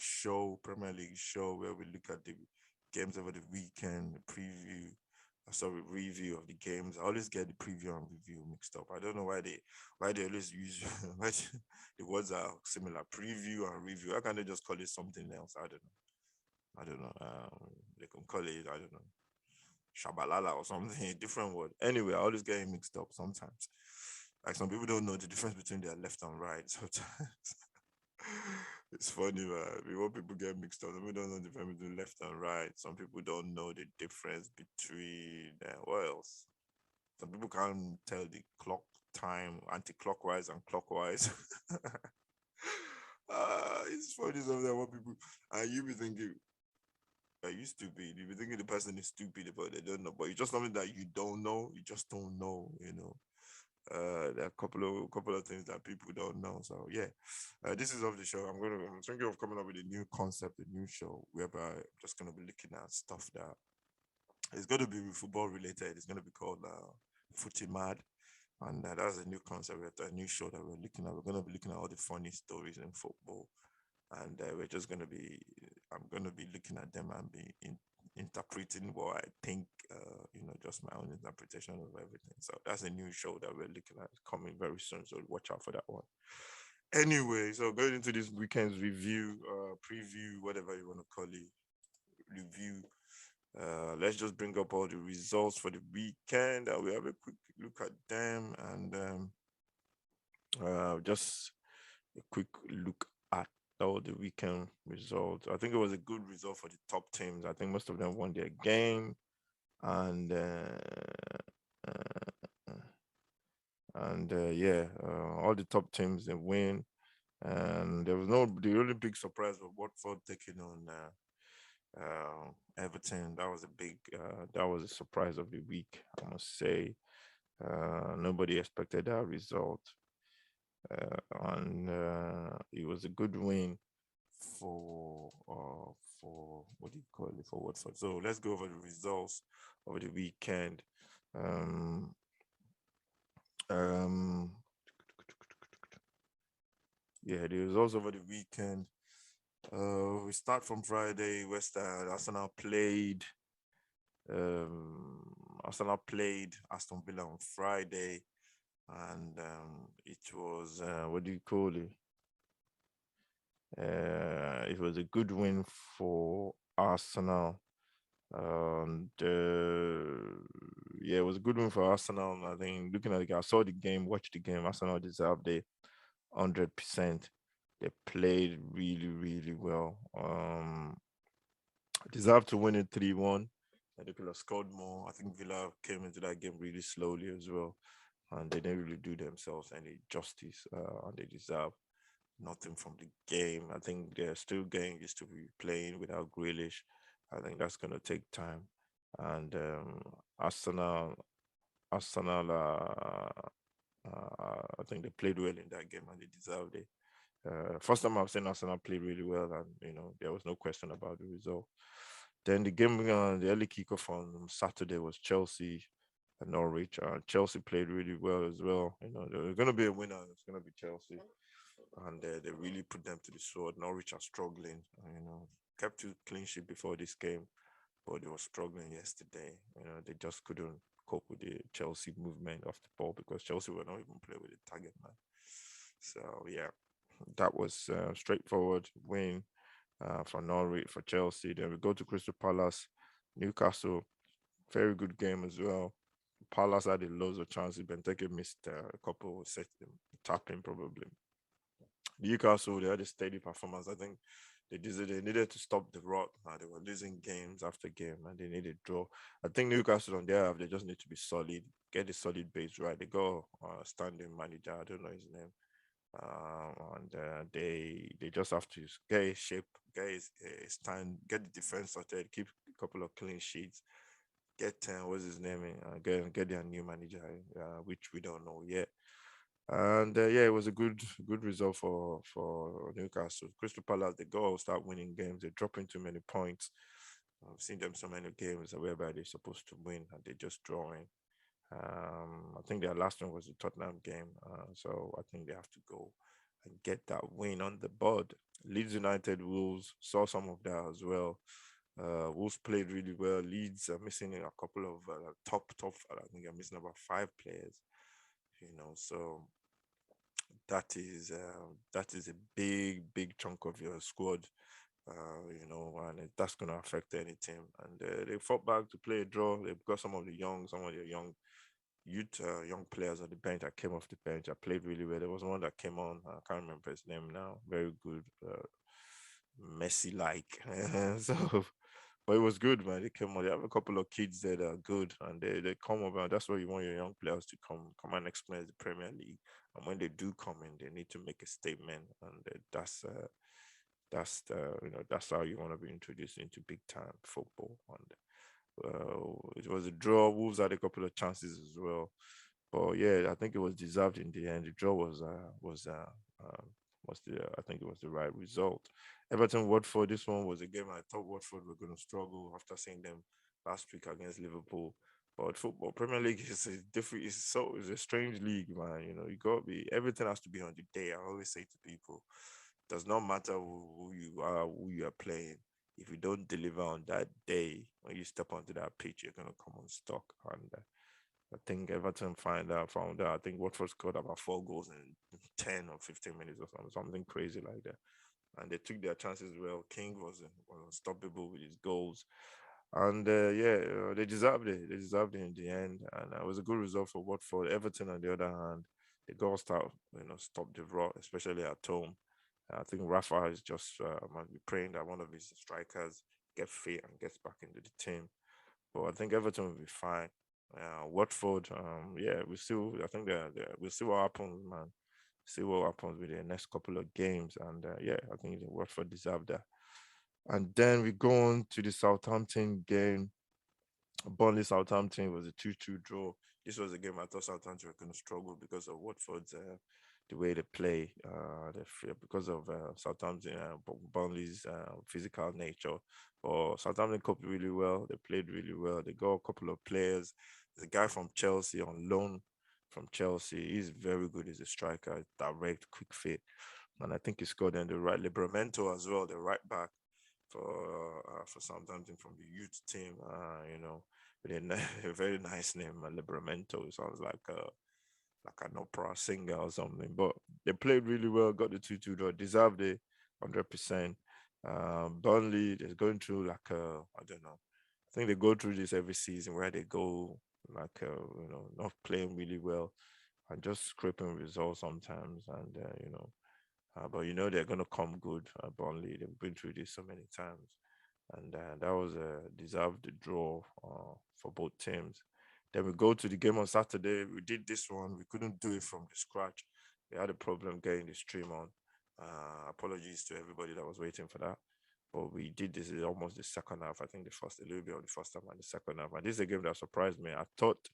show, Premier League show, where we look at the games over the weekend, the preview. Sorry, review of the games. I always get the preview and review mixed up. I don't know why they always use why the words are similar. Preview and review. Why can't they just call it something else? I don't know. I don't know. They can call it, I don't know, shabalala or something, a different word. Anyway, I always get it mixed up sometimes. Like some people don't know the difference between their left and right. Sometimes it's funny, man. What people get mixed up. Some people don't know the difference between left and right. Some people don't know the difference between what else? Some people can't tell the clock time anti-clockwise and clockwise. It's funny sometimes what people and you be thinking, are you stupid? You be thinking the person is stupid, but they don't know. But it's just something that you don't know. You just don't know. There are a couple of things that people don't know. So yeah, this is of the show. I'm thinking of coming up with a new concept, a new show whereby I'm just gonna be looking at stuff that it's gonna be football related. It's gonna be called Footy Mad. And that's a new concept, a new show that we're looking at. We're going to be looking at all the funny stories in football, and we're just going to be. I'm going to be looking at them and be interpreting what I think. Just my own interpretation of everything. So that's a new show that we're looking at coming very soon. So watch out for that one. Anyway, so going into this weekend's review, preview, whatever you want to call it, review. Let's just bring up all the results for the weekend. We have a quick look at them and just a quick look at all the weekend results. I think it was a good result for the top teams. I think most of them won their game, and yeah, all the top teams they win. And there was no the only big surprise was Watford taking on Everton. That was a surprise of the week, I must say. Nobody expected that result, and it was a good win for what do you call it, for Watford. So let's go over the results over the weekend. Um, um, yeah, the results over the weekend. We start from Friday. Arsenal played. Arsenal played Aston Villa on Friday, and it was what do you call it? It was a good win for Arsenal. Yeah, it was a good win for Arsenal. I think looking at the game, I saw the game, watched the game. Arsenal deserved it 100%. They played really, really well. Deserved to win it 3-1. They could have scored more. I think Villa came into that game really slowly as well. And they didn't really do themselves any justice. And they deserve nothing from the game. I think they're still getting used to be playing without Grealish. I think that's going to take time. And Arsenal, I think they played well in that game and they deserved it. First time I've seen Arsenal play really well, and there was no question about the result. Then the game, the early kickoff on Saturday was Chelsea and Norwich. Chelsea played really well as well. There's going to be a winner. It's going to be Chelsea, and they really put them to the sword. Norwich are struggling. Kept to clean sheet before this game, but they were struggling yesterday. They just couldn't cope with the Chelsea movement of the ball because Chelsea were not even playing with the target man. So yeah, that was straightforward win for Norwich, for Chelsea. Then we go to Crystal Palace, Newcastle. Very good game as well. Palace had a loads of chances. Benteke missed a couple, set them tapping probably. Newcastle, they had a steady performance. I think they needed to stop the rot. They were losing games after game and they needed draw. I think Newcastle on their half, they just need to be solid, get the solid base right. They got standing manager, I don't know his name. And they just have to get his shape, get his stand, get the defense sorted, keep a couple of clean sheets, get what's his name, get their new manager, which we don't know yet. And yeah, it was a good result for Newcastle. Crystal Palace, they go start winning games. They're dropping too many points. I've seen them so many games whereby they're supposed to win and they're just drawing. I think their last one was the Tottenham game, so I think they have to go and get that win on the board. Leeds United, Wolves, saw some of that as well. Wolves played really well. Leeds are missing a couple of top. I think they're missing about 5 players. So that is a big chunk of your squad. And that's going to affect any team. And they fought back to play a draw. They've got some of the young players on the bench that came off the bench. I played really well. There was one that came on. I can't remember his name now. Very good, Messi like. So, but it was good, man. They came on. They have a couple of kids there that are good, and they come over. That's why you want your young players to come and experience the Premier League. And when they do come in, they need to make a statement, and that's how you want to be introduced into big time football. And it was a draw. Wolves had a couple of chances as well, but yeah, I think it was deserved in the end. The draw I think it was the right result. Everton Watford. This one was a game I thought Watford were going to struggle after seeing them last week against Liverpool. But football, Premier League is a different. It's a strange league, man. You got to be everything has to be on the day. I always say to people, does not matter who you are playing. If you don't deliver on that day, when you step onto that pitch, you're gonna come unstuck. And I think Everton found out. I think Watford scored about 4 goals in 10 or 15 minutes or something crazy like that. And they took their chances well. King was unstoppable with his goals. And yeah, they deserved it. They deserved it in the end, and it was a good result for Watford. Everton, on the other hand, the goal stopped the rot, especially at home. I think Rafa is just might be praying that one of his strikers gets fit and gets back into the team. But I think Everton will be fine. Watford, yeah, we still. I think we'll see what happens, man. See what happens with the next couple of games, and yeah, I think Watford deserve that. And then we go on to the Southampton game. Burnley Southampton was a 2-2 draw. This was a game I thought Southampton were going to struggle because of Watford's the way they play, because of Southampton, Burnley's physical nature. But Southampton coped really well. They played really well. They got a couple of players. There's a guy from Chelsea on loan from Chelsea. He's very good. He's a striker, direct, quick fit. And I think he scored in the right. Libramento as well, the right back for Southampton from the youth team. With a very nice name, Libramento. It sounds like an opera singer or something. But they played really well, got the 2-2 draw, deserved it 100%. Burnley, they're going through I don't know. I think they go through this every season where they go not playing really well and just scraping results sometimes. And but they're gonna come good. Burnley, they've been through this so many times, and that was a deserved draw for both teams. Then we go to the game on Saturday. We did this one. We couldn't do it from the scratch. We had a problem getting the stream on. Apologies to everybody that was waiting for that. But we did this is almost the second half. I think a little bit of the first half and the second half. And this is a game that surprised me. I thought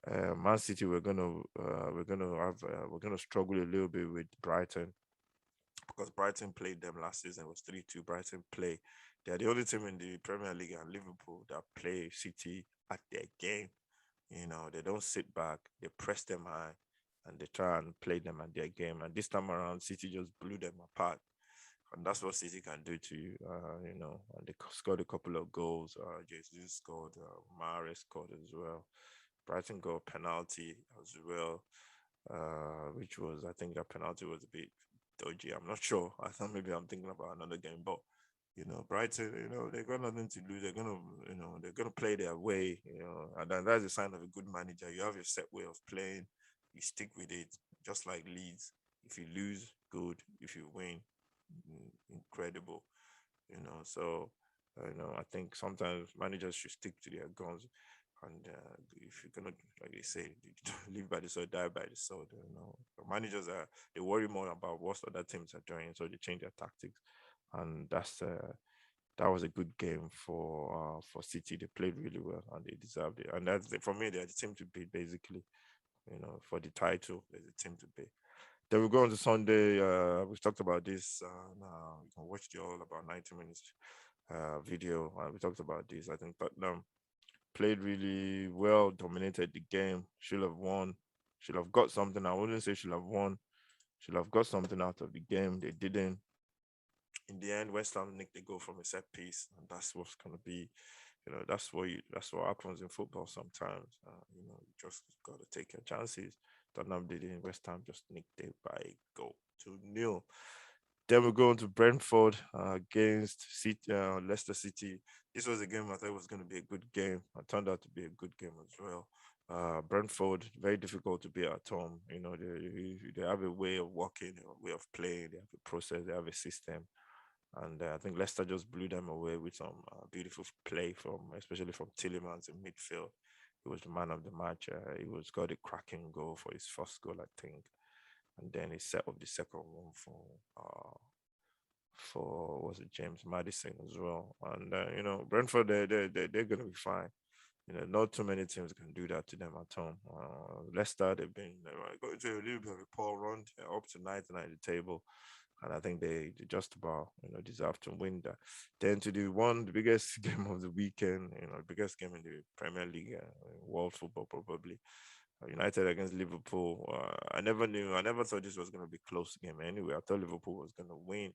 Man City we're gonna struggle a little bit with Brighton because Brighton played them last season. It was 3-2. Brighton play. They're the only team in the Premier League and Liverpool that play City at their game. They don't sit back. They press them high and they try and play them at their game. And this time around, City just blew them apart. And that's what City can do to you, And they scored a couple of goals. Jesus scored. Mahrez scored as well. Brighton got a penalty as well, which was, I think that penalty was a bit dodgy. I'm not sure. I thought maybe I'm thinking about another game, but Brighton, they got nothing to lose. They're gonna play their way, and then that's a sign of a good manager. You have your set way of playing, you stick with it, just like Leeds. If you lose, good. If you win, incredible. So I think sometimes managers should stick to their guns. And if you're gonna, like they say, live by the sword, die by the sword. The managers they worry more about what other teams are doing, so they change their tactics. And that was a good game for City. They played really well and they deserved it. And for me, they're the team to beat basically. For the title, there's a team to beat. Then we go on to Sunday. We've talked about this. Now you can watch the all about 90 minutes video. We talked about this. I think Tottenham played really well, dominated the game, should have won, should have got something. I wouldn't say should have won, should have got something out of the game. They didn't. in the end, West Ham nicked the goal from a set piece, and that's what's going to be. That's what happens in football sometimes. You just got to take your chances. Tottenham did it. West Ham just nicked it by a goal 2-0. Then we go into Brentford against Leicester City. This was a game I thought was going to be a good game. It turned out to be a good game as well. Brentford, very difficult to be at home. They have a way of working, a way of playing. They have a process. They have a system. And I think Leicester just blew them away with some beautiful play especially from Tillemans in midfield. He was the man of the match. He was got a cracking goal for his first goal, I think, and then he set up the second one for was it James Madison as well. And Brentford, they're gonna be fine. Not too many teams can do that to them at home. Leicester, they've been going through a little bit of a poor run. They're up to ninth at the table, and I think they just about deserve to win that. Then to the biggest game of the weekend, biggest game in the Premier League, world football probably. United against Liverpool. I never thought this was going to be a close game anyway. I thought Liverpool was going to win.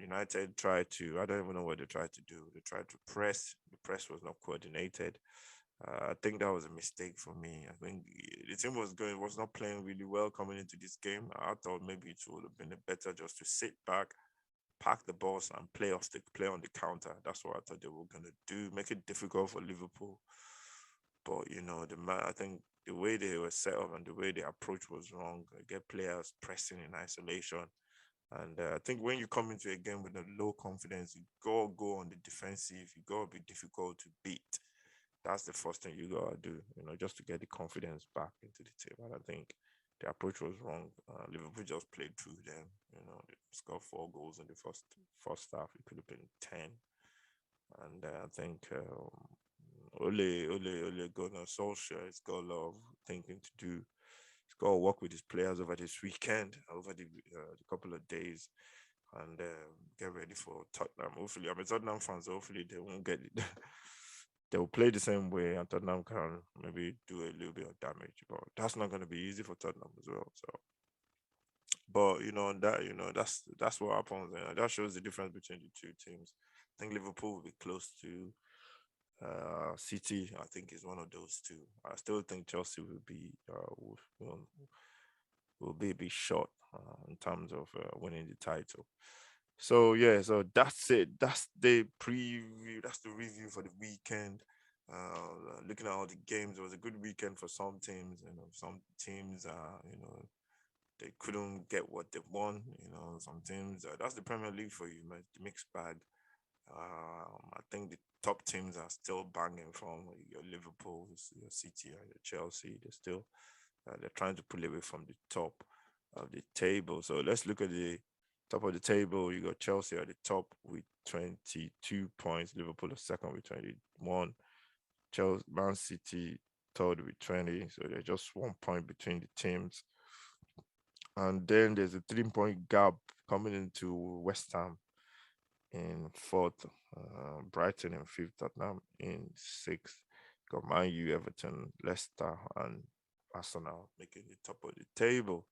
United tried to, I don't even know what they tried to do. They tried to press. The press was not coordinated. I think that was a mistake for me. I think the team was not playing really well coming into this game. I thought maybe it would have been better just to sit back, pack the balls, and play on the counter. That's what I thought they were gonna do. Make it difficult for Liverpool. But I think the way they were set up and the way the approach was wrong. Get players pressing in isolation, and I think when you come into a game with a low confidence, you go on the defensive. You gotta be difficult to beat. That's the first thing you gotta do, just to get the confidence back into the team. And I think the approach was wrong. Liverpool just played through them. They scored 4 goals in the first half. It could have been 10, and I think Ole Gunnar Solskjaer has got a lot of thinking to do. He's got to work with his players over this weekend, over the couple of days, and get ready for Tottenham. Hopefully, Tottenham fans, hopefully they won't get it. They will play the same way, and Tottenham can maybe do a little bit of damage, but that's not going to be easy for Tottenham as well. So, but that's what happens. That shows the difference between the two teams. I think Liverpool will be close to City. I think is one of those two. I still think Chelsea will be a bit short in terms of winning the title. So yeah, so that's it. That's the preview. That's the review for the weekend. Looking at all the games, it was a good weekend for some teams. Some teams, they couldn't get what they want. Some teams. That's the Premier League for you, man. The mixed bag. I think the top teams are still banging from your Liverpool, your City, and your Chelsea. They're trying to pull away from the top of the table. So let's look at the top of the table. You got Chelsea at the top with 22 points. Liverpool is second with 21. Man City third with 20. So there's just 1 point between the teams. And then there's a 3-point gap coming into West Ham in fourth, Brighton in fifth, Tottenham in sixth. Got Man U, Everton, Leicester, and Arsenal making the top of the table.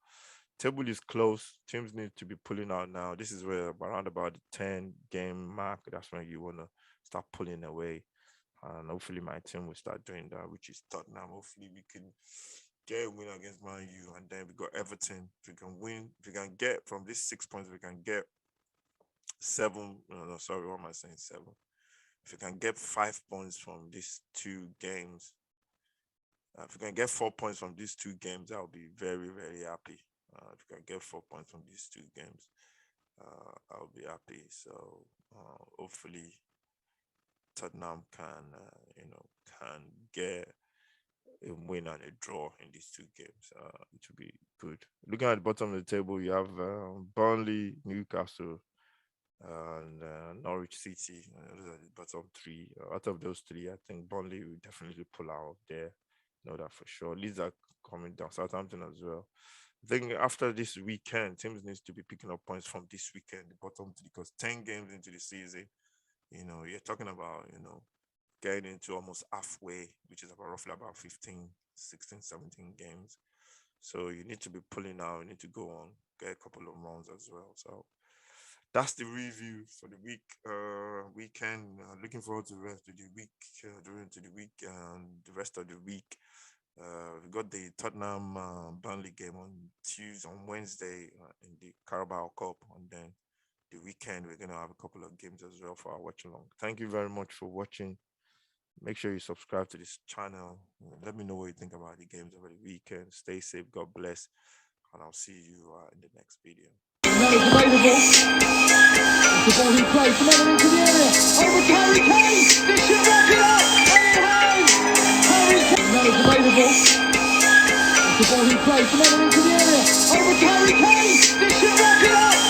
Table is close. Teams need to be pulling out now. This is where around about the 10-game mark, that's when you want to start pulling away. And hopefully my team will start doing that, which is Tottenham. Hopefully we can get a win against Man U. And then we got Everton. If we can win, if we can get from these 6 points, we can get 7. No, sorry, what am I saying? 7. If we can get 5 points from these 2 games, if we can get 4 points from these 2 games, I'll be very, very happy. If we can get 4 points from these 2 games, I'll be happy. So hopefully Tottenham can get a win and a draw in these 2 games. It will be good. Looking at the bottom of the table, you have Burnley, Newcastle, and Norwich City. Those are the bottom 3. Out of those 3, I think Burnley will definitely pull out there. Know that for sure. Leeds are coming down. Southampton as well. I think after this weekend, teams needs to be picking up points from this weekend, the bottom 3, because 10 games into the season, you're talking about, getting into almost halfway, which is roughly about 15, 16, 17 games. So you need to be pulling out. You need to go on, get a couple of runs as well. So that's the review for the weekend. Looking forward to the rest of the week, during to the week and the rest of the week. We got the Tottenham Burnley game on Wednesday in the Carabao Cup, and then the weekend we're gonna have a couple of games as well for our watch along. Thank you very much for watching. Make sure you subscribe to this channel. Let me know what you think about the games over the weekend. Stay safe. God bless, and I'll see you in the next video. The ball he plays, another into the area. Over to Harry Kane. This should wrap it up. And it has. Harry Kane. That is available. The ball he plays, another into the area. Over to Harry Kane. This should wrap it up.